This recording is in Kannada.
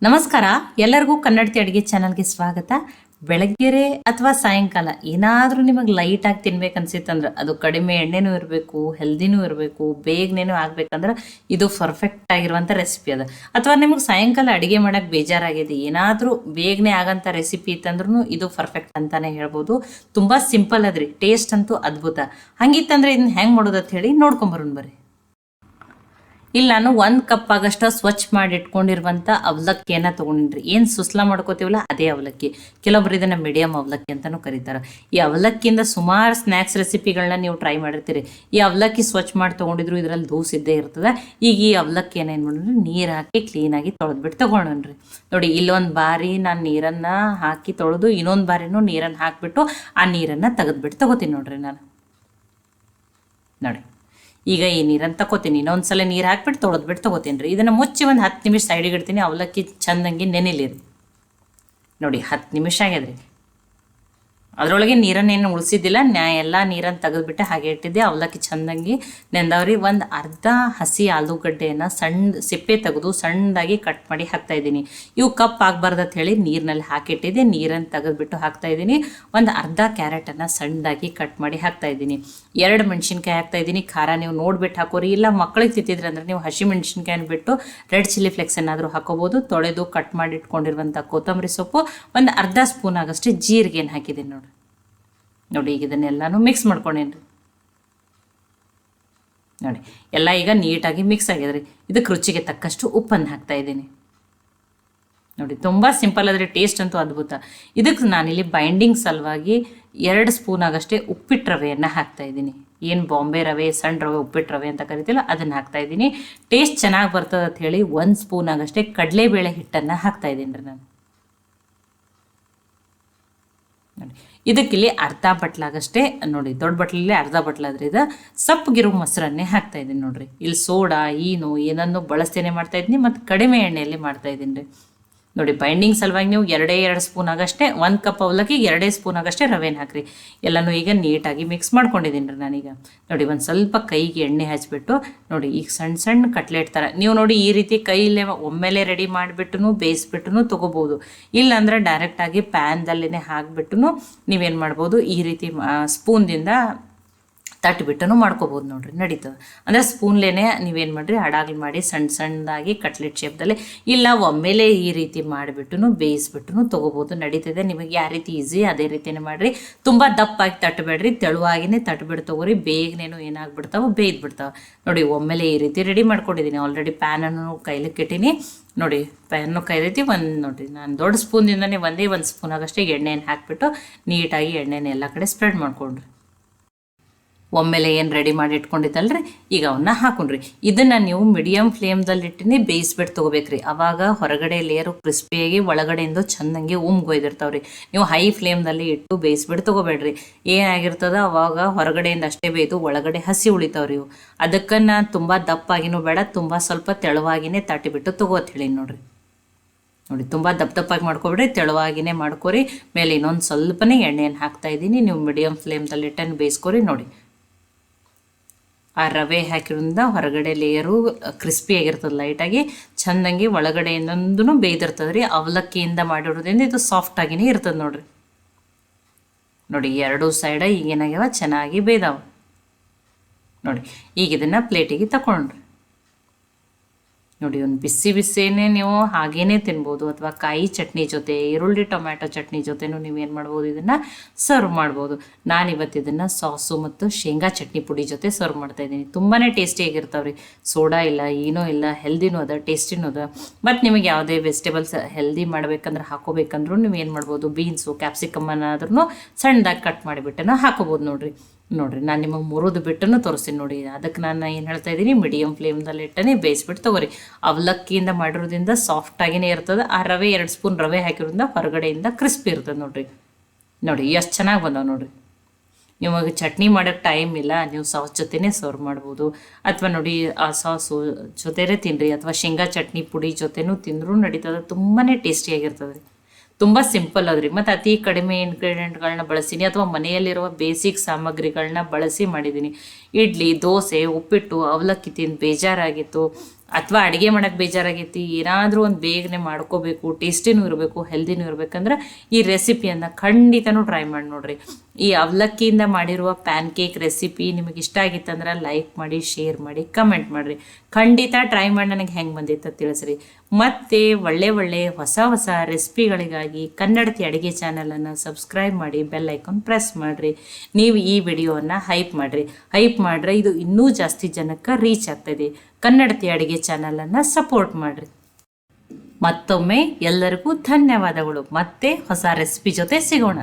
ನಮಸ್ಕಾರ. ಎಲ್ಲರಿಗೂ ಕನ್ನಡತಿ ಅಡುಗೆ ಚಾನಲ್ಗೆ ಸ್ವಾಗತ. ಬೆಳಗ್ಗೆ ಅಥವಾ ಸಾಯಂಕಾಲ ಏನಾದರೂ ನಿಮಗೆ ಲೈಟಾಗಿ ತಿನ್ಬೇಕನ್ಸಿತ್ತಂದ್ರೆ, ಅದು ಕಡಿಮೆ ಎಣ್ಣೆನೂ ಇರಬೇಕು, ಹೆಲ್ದಿನೂ ಇರಬೇಕು, ಬೇಗನೇನೂ ಆಗ್ಬೇಕಂದ್ರೆ ಇದು ಪರ್ಫೆಕ್ಟ್ ಆಗಿರುವಂಥ ರೆಸಿಪಿ ಅದ. ಅಥವಾ ನಿಮಗೆ ಸಾಯಂಕಾಲ ಅಡುಗೆ ಮಾಡೋಕ್ಕೆ ಬೇಜಾರಾಗಿದೆ, ಏನಾದರೂ ಬೇಗನೆ ಆಗಂಥ ರೆಸಿಪಿ ಇತ್ತಂದ್ರೂ ಇದು ಪರ್ಫೆಕ್ಟ್ ಅಂತಲೇ ಹೇಳ್ಬೋದು. ತುಂಬ ಸಿಂಪಲ್ ಅದ್ರಿ, ಟೇಸ್ಟ್ ಅಂತೂ ಅದ್ಭುತ. ಹಂಗಿತ್ತಂದ್ರೆ ಇದನ್ನ ಹೆಂಗೆ ಮಾಡೋದು ಅಂತ ಹೇಳಿ ನೋಡ್ಕೊಂಬರೋಣ ಬರ್ರಿ. ಇಲ್ಲಿ ನಾನು 1 ಕಪ್ ಆಗಷ್ಟು ಸ್ವಚ್ಛ ಮಾಡಿ ಇಟ್ಕೊಂಡಿರುವಂಥ ಅವಲಕ್ಕಿಯನ್ನು ತೊಗೊಂಡಿನ್ರಿ. ಏನು ಸುಸ್ಲಾ ಮಾಡ್ಕೋತೀವಲ್ಲ ಅದೇ ಅವಲಕ್ಕಿ. ಕೆಲವೊಬ್ರು ಇದನ್ನು ಮೀಡಿಯಮ್ ಅವಲಕ್ಕಿ ಅಂತಲೂ ಕರೀತಾರೆ. ಈ ಅವಲಕ್ಕಿಯಿಂದ ಸುಮಾರು ಸ್ನ್ಯಾಕ್ಸ್ ರೆಸಿಪಿಗಳನ್ನ ನೀವು ಟ್ರೈ ಮಾಡಿರ್ತೀರಿ. ಈ ಅವಲಕ್ಕಿ ಸ್ವಚ್ಛ ಮಾಡಿ ತೊಗೊಂಡಿದ್ರು ಇದರಲ್ಲಿ ದೂಸ್ ಇದ್ದೇ ಇರ್ತದೆ. ಈಗ ಈ ಅವಲಕ್ಕಿಯನ್ನು ಏನು ಮಾಡಿದ್ರಿ, ನೀರು ಹಾಕಿ ಕ್ಲೀನಾಗಿ ತೊಳೆದ್ಬಿಟ್ಟು ತೊಗೊಂಡ್ರಿ. ನೋಡಿ, ಇಲ್ಲೊಂದು ಬಾರಿ ನಾನು ನೀರನ್ನು ಹಾಕಿ ತೊಳೆದು ಇನ್ನೊಂದು ಬಾರಿನೂ ನೀರನ್ನು ಹಾಕಿಬಿಟ್ಟು ಆ ನೀರನ್ನು ತೆಗೆದ್ಬಿಟ್ಟು ತೊಗೋತೀನಿ ನೋಡ್ರಿ ನಾನು. ನೋಡಿ, ಈಗ ಈ ನೀರನ್ನು ತಗೋತೀನಿ, ಇನ್ನೊಂದ್ಸಲ ನೀರು ಹಾಕ್ಬಿಟ್ಟು ತೊಳೆದ್ಬಿಟ್ಟು ತೊಗೋತೀನಿ ರೀ. ಇದನ್ನು ಮುಚ್ಚಿ ಒಂದು 10 ನಿಮಿಷ ಸೈಡಿಗೆ ಇಡ್ತೀನಿ. ಅವಲಕ್ಕಿ ಚಂದಂಗೆ ನೆನೆಲಿರಿ. ನೋಡಿ, 10 ನಿಮಿಷ ಆಗ್ಯದ್ರಿ. ಅದರೊಳಗೆ ನೀರನ್ನೇನು ಉಳಿಸಿದ್ದಿಲ್ಲ, ಎಲ್ಲ ನೀರನ್ನು ತೆಗೆದುಬಿಟ್ಟು ಹಾಗೆ ಇಟ್ಟಿದ್ದೆ. ಅವಲಕ್ಕಿ ಚಂದಂಗಿ ನೆಂದವ್ರಿ. ಒಂದು ಅರ್ಧ ಹಸಿ ಆಲೂಗಡ್ಡೆಯನ್ನು ಸಣ್ಣ ಸಿಪ್ಪೆ ತೆಗೆದು ಸಣ್ಣದಾಗಿ ಕಟ್ ಮಾಡಿ ಹಾಕ್ತಾಯಿದ್ದೀನಿ. ಇವು ಕಪ್ ಆಗಬಾರ್ದು ಅಂತ ಹೇಳಿ ನೀರಿನಲ್ಲಿ ಹಾಕಿಟ್ಟಿದ್ದೆ. ನೀರನ್ನು ತೆಗೆದುಬಿಟ್ಟು ಹಾಕ್ತಾಯಿದ್ದೀನಿ. ಒಂದು ಅರ್ಧ ಕ್ಯಾರೆಟನ್ನು ಸಣ್ಣದಾಗಿ ಕಟ್ ಮಾಡಿ ಹಾಕ್ತಾಯಿದ್ದೀನಿ. 2 ಮೆಣಸಿನ್ಕಾಯಿ ಹಾಕ್ತಾಯಿದ್ದೀನಿ. ಖಾರ ನೀವು ನೋಡ್ಬಿಟ್ಟು ಹಾಕೋರಿ, ಇಲ್ಲ ಮಕ್ಕಳಿಗೆ ತಿಂತಿದ್ರೆ ಅಂದರೆ ನೀವು ಹಸಿ ಮೆಣಸಿನ್ಕಾಯಿನ ಬಿಟ್ಟು ರೆಡ್ ಚಿಲ್ಲಿ ಫ್ಲೆಕ್ಸ್ ಏನಾದರೂ ಹಾಕೋಬೋದು. ತೊಳೆದು ಕಟ್ ಮಾಡಿ ಇಟ್ಕೊಂಡಿರುವಂಥ ಕೊತ್ತಂಬರಿ ಸೊಪ್ಪು, ಒಂದು ಅರ್ಧ ಸ್ಪೂನ್ ಆಗಷ್ಟು ಜೀರಿಗೆನ ಹಾಕಿದ್ದೀನಿ ನೋಡಿ. ನೋಡಿ, ಈಗ ಇದನ್ನೆಲ್ಲನೂ ಮಿಕ್ಸ್ ಮಾಡ್ಕೊಂಡೇನ್ರಿ. ನೋಡಿ, ಎಲ್ಲ ಈಗ ನೀಟಾಗಿ ಮಿಕ್ಸ್ ಆಗ್ಯದ್ರಿ. ಇದಕ್ಕೆ ರುಚಿಗೆ ತಕ್ಕಷ್ಟು ಉಪ್ಪನ್ನು ಹಾಕ್ತಾಯಿದ್ದೀನಿ. ನೋಡಿ, ತುಂಬ ಸಿಂಪಲ್ ಆದರೆ ಟೇಸ್ಟ್ ಅಂತೂ ಅದ್ಭುತ. ಇದಕ್ಕೆ ನಾನಿಲ್ಲಿ ಬೈಂಡಿಂಗ್ ಸಲುವಾಗಿ 2 ಸ್ಪೂನ್ ಆಗಷ್ಟೇ ಉಪ್ಪಿಟ್ಟು ರವೆಯನ್ನು ಹಾಕ್ತಾಯಿದ್ದೀನಿ. ಏನು ಬಾಂಬೆ ರವೆ, ಸಣ್ಣ ರವೆ, ಉಪ್ಪಿಟ್ಟು ರವೆ ಅಂತ ಕರಿತಿಲ್ಲ, ಅದನ್ನು ಹಾಕ್ತಾಯಿದ್ದೀನಿ. ಟೇಸ್ಟ್ ಚೆನ್ನಾಗಿ ಬರ್ತದೆ ಅಂತ ಹೇಳಿ 1 ಸ್ಪೂನ್ ಆಗಷ್ಟೇ ಕಡಲೆಬೇಳೆ ಹಿಟ್ಟನ್ನು ಹಾಕ್ತಾಯಿದ್ದೀನಿ ರೀ ನಾನು. ನೋಡಿ, ಇದಕ್ಕಿಲ್ಲಿ ಅರ್ಧ ಬಟ್ಲಾಗಷ್ಟೇ, ನೋಡಿ ದೊಡ್ಡ ಬಟ್ಲಲ್ಲಿ ಅರ್ಧ ಬಟ್ಲಾದ್ರೆ ಇದು ಸಪ್ಪಗಿರೋ ಮೊಸರನ್ನೇ ಹಾಕ್ತಾಯಿದ್ದೀನಿ ನೋಡಿರಿ. ಇಲ್ಲಿ ಸೋಡಾ ಏನನ್ನು ಬಳಸ್ತೇನೆ ಮಾಡ್ತಾಯಿದ್ದೀನಿ, ಮತ್ತು ಕಡಿಮೆ ಎಣ್ಣೆಯಲ್ಲಿ ಮಾಡ್ತಾಯಿದ್ದೀನಿ ರೀ. ನೋಡಿ, ಬೈಂಡಿಂಗ್ ಸಲುವಾಗಿ ನೀವು 2 ಸ್ಪೂನ್ ಆಗಷ್ಟೇ, 1 ಕಪ್ ಅವಲಕ್ಕಿ 2 ಸ್ಪೂನ್ ಆಗಷ್ಟೇ ರವೆನ ಹಾಕ್ರಿ. ಎಲ್ಲನೂ ಈಗ ನೀಟಾಗಿ ಮಿಕ್ಸ್ ಮಾಡ್ಕೊಂಡಿದ್ದೀನಿ ರೀ ನಾನೀಗ. ನೋಡಿ, ಒಂದು ಸ್ವಲ್ಪ ಕೈಗೆ ಎಣ್ಣೆ ಹಚ್ಬಿಟ್ಟು, ನೋಡಿ ಈಗ ಸಣ್ಣ ಸಣ್ಣ ಕಟ್ಲೆಟ್ ಥರ ನೀವು ನೋಡಿ ಈ ರೀತಿ ಕೈಲೇ ಒಮ್ಮೆಲೆ ರೆಡಿ ಮಾಡಿಬಿಟ್ಟು ಬೇಯಿಸ್ಬಿಟ್ಟು ತೊಗೋಬೋದು. ಇಲ್ಲಾಂದ್ರೆ ಡೈರೆಕ್ಟಾಗಿ ಪ್ಯಾನ್ದಲ್ಲೇ ಹಾಕಿಬಿಟ್ಟು ನೀವೇನು ಮಾಡ್ಬೋದು, ಈ ರೀತಿ ಸ್ಪೂನ್ದಿಂದ ತಟ್ಟಿಬಿಟ್ಟು ಮಾಡ್ಕೋಬೋದು ನೋಡ್ರಿ, ನಡೀತದೆ. ಅಂದರೆ ಸ್ಪೂನ್ಲೇನೆ ನೀವೇನು ಮಾಡಿರಿ, ಅಡಾಗ್ಲು ಮಾಡಿ ಸಣ್ಣ ಸಣ್ಣದಾಗಿ ಕಟ್ಲೆಟ್ ಶೇಪ್ದಲ್ಲಿ, ಇಲ್ಲ ಒಮ್ಮೆಲೆ ಈ ರೀತಿ ಮಾಡಿಬಿಟ್ಟು ಬೇಯಿಸ್ಬಿಟ್ಟು ತೊಗೋಬೋದು, ನಡೀತದೆ. ನಿಮಗೆ ಯಾವ ರೀತಿ ಈಸಿ ಅದೇ ರೀತಿಯೇ ಮಾಡಿರಿ. ತುಂಬ ದಪ್ಪಾಗಿ ತಟ್ಟಬೇಡ್ರಿ, ತೆಳುವಾಗಿನೇ ತಟ್ಬಿಟ್ಟು ತೊಗೋರಿ. ಬೇಗನೇನು ಏನಾಗ್ಬಿಡ್ತಾವೆ, ಬೇಯ್ದುಬಿಡ್ತಾವೆ. ನೋಡಿ, ಒಮ್ಮೆಲೆ ಈ ರೀತಿ ರೆಡಿ ಮಾಡ್ಕೊಂಡಿದ್ದೀನಿ. ಆಲ್ರೆಡಿ ಪ್ಯಾನನ್ನು ಕೈಲಿಕ್ಕೆ ಇಟ್ಟೀನಿ. ನೋಡಿ, ಪ್ಯಾನ್ನು ಕೈದೈತಿ. ನೋಡಿರಿ, ನಾನು ದೊಡ್ಡ ಸ್ಪೂನ್ದಿಂದನೇ ಒಂದು ಸ್ಪೂನ್ ಆಗಷ್ಟೇ ಎಣ್ಣೆಯನ್ನು ಹಾಕಿಬಿಟ್ಟು ನೀಟಾಗಿ ಎಣ್ಣೆನ ಎಲ್ಲ ಕಡೆ ಸ್ಪ್ರೆಡ್ ಮಾಡ್ಕೊಂಡ್ರಿ. ಒಮ್ಮೆಲೆ ಏನು ರೆಡಿ ಮಾಡಿ ಇಟ್ಕೊಂಡಿದ್ದಲ್ರಿ, ಈಗ ಅವನ್ನ ಹಾಕೊಂಡ್ರಿ. ಇದನ್ನು ನೀವು ಮೀಡಿಯಮ್ ಫ್ಲೇಮ್ದಲ್ಲಿ ಇಟ್ಟಿನಿ ಬೇಯಿಸ್ಬಿಟ್ಟು ತೊಗೋಬೇಕ್ರಿ. ಆವಾಗ ಹೊರಗಡೆ ಲೇಯರು ಕ್ರಿಸ್ಪಿಯಾಗಿ ಒಳಗಡೆಯಿಂದ ಚಂದಂಗೆ ಉಮ್ಗೊಯ್ದಿರ್ತಾವ್ರಿ. ನೀವು ಹೈ ಫ್ಲೇಮ್ದಲ್ಲಿ ಇಟ್ಟು ಬೇಯಿಸ್ಬಿಟ್ಟು ತೊಗೋಬೇಡ್ರಿ. ಏನಾಗಿರ್ತದ, ಅವಾಗ ಹೊರಗಡೆಯಿಂದ ಅಷ್ಟೇ ಬೇಯ್ದು ಒಳಗಡೆ ಹಸಿ ಉಳಿತಾವ್ರಿ ಇವು. ಅದಕ್ಕೆ ನಾನು ತುಂಬ ದಪ್ಪಾಗಿನೂ ಬೇಡ, ತುಂಬ ಸ್ವಲ್ಪ ತೆಳುವಾಗಿನೇ ತಟ್ಟಿಬಿಟ್ಟು ತೊಗೋತ ಹೇಳಿ ನೋಡ್ರಿ. ನೋಡಿ, ತುಂಬ ದಪ್ಪಾಗಿ ಮಾಡ್ಕೊಬಿಡ್ರಿ, ತೆಳುವಾಗಿನೇ ಮಾಡ್ಕೊರಿ. ಮೇಲೆ ಇನ್ನೊಂದು ಸ್ವಲ್ಪನೇ ಎಣ್ಣೆಯನ್ನು ಹಾಕ್ತಾಯಿದ್ದೀನಿ. ನೀವು ಮೀಡಿಯಮ್ ಫ್ಲೇಮ್ದಲ್ಲಿ ಇಟ್ಟನ್ನು ಬೇಯಿಸ್ಕೊರಿ. ನೋಡಿ, ಆ ರವೆ ಹಾಕಿರೋದ್ರಿಂದ ಹೊರಗಡೆ ಲೇಯರು ಕ್ರಿಸ್ಪಿಯಾಗಿರ್ತದೆ, ಲೈಟಾಗಿ ಚೆಂದಂಗೆ ಒಳಗಡೆಯಿಂದೂ ಬೇಯ್ದಿರ್ತದೆ ರೀ. ಅವಲಕ್ಕಿಯಿಂದ ಮಾಡಿರೋದ್ರಿಂದ ಇದು ಸಾಫ್ಟಾಗಿಯೇ ಇರ್ತದೆ ನೋಡಿರಿ. ನೋಡಿ, 2 ಸೈಡ ಈಗೇನಾಗ್ಯಾವ, ಚೆನ್ನಾಗಿ ಬೇಯ್ದಾವ ನೋಡಿ. ಈಗ ಇದನ್ನು ಪ್ಲೇಟಿಗೆ ತಗೊಂಡ್ರಿ. ನೋಡಿ, ಒಂದು ಬಿಸಿನೇ ನೀವು ಹಾಗೇ ತಿನ್ಬೋದು, ಅಥವಾ ಕಾಯಿ ಚಟ್ನಿ ಜೊತೆ, ಈರುಳ್ಳಿ ಟೊಮ್ಯಾಟೊ ಚಟ್ನಿ ಜೊತೆನೂ ನೀವೇನು ಮಾಡ್ಬೋದು, ಇದನ್ನು ಸರ್ವ್ ಮಾಡ್ಬೋದು. ನಾನಿವತ್ತು ಇದನ್ನು ಸಾಸು ಮತ್ತು ಶೇಂಗಾ ಚಟ್ನಿ ಪುಡಿ ಜೊತೆ ಸರ್ವ್ ಮಾಡ್ತಾಯಿದ್ದೀನಿ. ತುಂಬಾ ಟೇಸ್ಟಿಯಾಗಿರ್ತಾವೆ ರೀ. ಸೋಡಾ ಇಲ್ಲ, ಏನೂ ಇಲ್ಲ, ಹೆಲ್ದಿನೂ ಅದ, ಟೇಸ್ಟಿನೂ ಅದ. ಮತ್ತು ನಿಮಗೆ ಯಾವುದೇ ವೆಜಿಟೇಬಲ್ಸ್ ಹೆಲ್ದಿ ಮಾಡ್ಬೇಕಂದ್ರೆ ಹಾಕೋಬೇಕಂದ್ರೂ ನೀವೇನು ಮಾಡ್ಬೋದು, ಬೀನ್ಸು ಕ್ಯಾಪ್ಸಿಕಮ್ಮನ್ನಾದ್ರೂ ಸಣ್ಣದಾಗಿ ಕಟ್ ಮಾಡಿಬಿಟ್ಟು ಹಾಕೋಬೋದು ನೋಡಿರಿ. ನೋಡಿರಿ, ನಾನು ನಿಮಗೆ ಮುರಿದು ಬಿಟ್ಟು ತೋರಿಸ್ತೀನಿ ನೋಡಿ. ಅದಕ್ಕೆ ನಾನು ಏನು ಹೇಳ್ತಾ ಇದ್ದೀನಿ, ಮೀಡಿಯಮ್ ಫ್ಲೇಮ್ದಲ್ಲಿ ಇಟ್ಟನೆ ಬೇಯಿಸ್ಬಿಟ್ಟು ತೊಗೋರಿ. ಅವಲಕ್ಕಿಯಿಂದ ಮಾಡಿರೋದ್ರಿಂದ ಸಾಫ್ಟಾಗಿಯೇ ಇರ್ತದೆ. ಆ ರವೆ 2 ಸ್ಪೂನ್ ರವೆ ಹಾಕಿರೋದ್ರಿಂದ ಹೊರಗಡೆಯಿಂದ ಕ್ರಿಸ್ಪಿ ಇರ್ತದೆ ನೋಡಿರಿ. ನೋಡಿ, ಎಷ್ಟು ಚೆನ್ನಾಗಿ ಬಂದಾವೆ ನೋಡಿರಿ. ನಿಮಗೆ ಚಟ್ನಿ ಮಾಡೋಕ್ಕೆ ಟೈಮ್ ಇಲ್ಲ, ನೀವು ಸಾಸ್ ಜೊತೆನೇ ಸರ್ವ್ ಮಾಡ್ಬೋದು. ಅಥವಾ ನೋಡಿ, ಆ ಸಾಸು ಜೊತೆನೇ ತಿನ್ನಿರಿ, ಅಥವಾ ಶೇಂಗಾ ಚಟ್ನಿ ಪುಡಿ ಜೊತೆನೂ ತಿಂದರೂ ನಡೀತದೆ. ತುಂಬಾ ಟೇಸ್ಟಿಯಾಗಿರ್ತದೆ ರೀ. ತುಂಬ ಸಿಂಪಲ್ ಅದ್ರಿ. ಮತ್ತು ಅತಿ ಕಡಿಮೆ ಇಂಗ್ರೀಡಿಯೆಂಟ್ಗಳನ್ನ ಬಳಸೀನಿ, ಅಥವಾ ಮನೆಯಲ್ಲಿರುವ ಬೇಸಿಕ್ ಸಾಮಗ್ರಿಗಳನ್ನ ಬಳಸಿ ಮಾಡಿದ್ದೀನಿ. ಇಡ್ಲಿ, ದೋಸೆ, ಉಪ್ಪಿಟ್ಟು, ಅವಲಕ್ಕಿ ತಿಂದು ಬೇಜಾರಾಗಿತ್ತು, ಅಥವಾ ಅಡುಗೆ ಮಾಡೋಕ್ಕೆ ಬೇಜಾರಾಗೈತಿ, ಏನಾದರೂ ಒಂದು ಬೇಗನೆ ಮಾಡ್ಕೋಬೇಕು, ಟೇಸ್ಟಿನೂ ಇರಬೇಕು, ಹೆಲ್ದಿನೂ ಇರಬೇಕಂದ್ರೆ ಈ ರೆಸಿಪಿಯನ್ನು ಖಂಡಿತನೂ ಟ್ರೈ ಮಾಡಿ ನೋಡಿರಿ. ಈ ಅವಲಕ್ಕಿಯಿಂದ ಮಾಡಿರುವ ಪ್ಯಾನ್ ಕೇಕ್ ರೆಸಿಪಿ ನಿಮಗೆ ಇಷ್ಟ ಆಗಿತ್ತಂದ್ರೆ ಲೈಕ್ ಮಾಡಿ, ಶೇರ್ ಮಾಡಿ, ಕಮೆಂಟ್ ಮಾಡಿರಿ. ಖಂಡಿತ ಟ್ರೈ ಮಾಡಿ ನನಗೆ ಹೆಂಗೆ ಬಂದಿತ್ತು ತಿಳಿಸ್ರಿ. ಮತ್ತು ಒಳ್ಳೆ ಹೊಸ ಹೊಸ ರೆಸಿಪಿಗಳಿಗಾಗಿ ಕನ್ನಡತಿ ಅಡುಗೆ ಚಾನಲನ್ನು ಸಬ್ಸ್ಕ್ರೈಬ್ ಮಾಡಿ, ಬೆಲ್ ಐಕಾನ್ ಪ್ರೆಸ್ ಮಾಡಿರಿ. ನೀವು ಈ ವಿಡಿಯೋವನ್ನು ಹೈಪ್ ಮಾಡಿದ್ರೆ ಇದು ಇನ್ನೂ ಜಾಸ್ತಿ ಜನಕ್ಕೆ ರೀಚ್ ಆಗ್ತದೆ. ಕನ್ನಡತಿ ಅಡುಗೆ ಚಾನಲನ್ನು ಸಪೋರ್ಟ್ ಮಾಡಿರಿ. ಮತ್ತೊಮ್ಮೆ ಎಲ್ಲರಿಗೂ ಧನ್ಯವಾದಗಳು. ಮತ್ತೆ ಹೊಸ ರೆಸಿಪಿ ಜೊತೆ ಸಿಗೋಣ.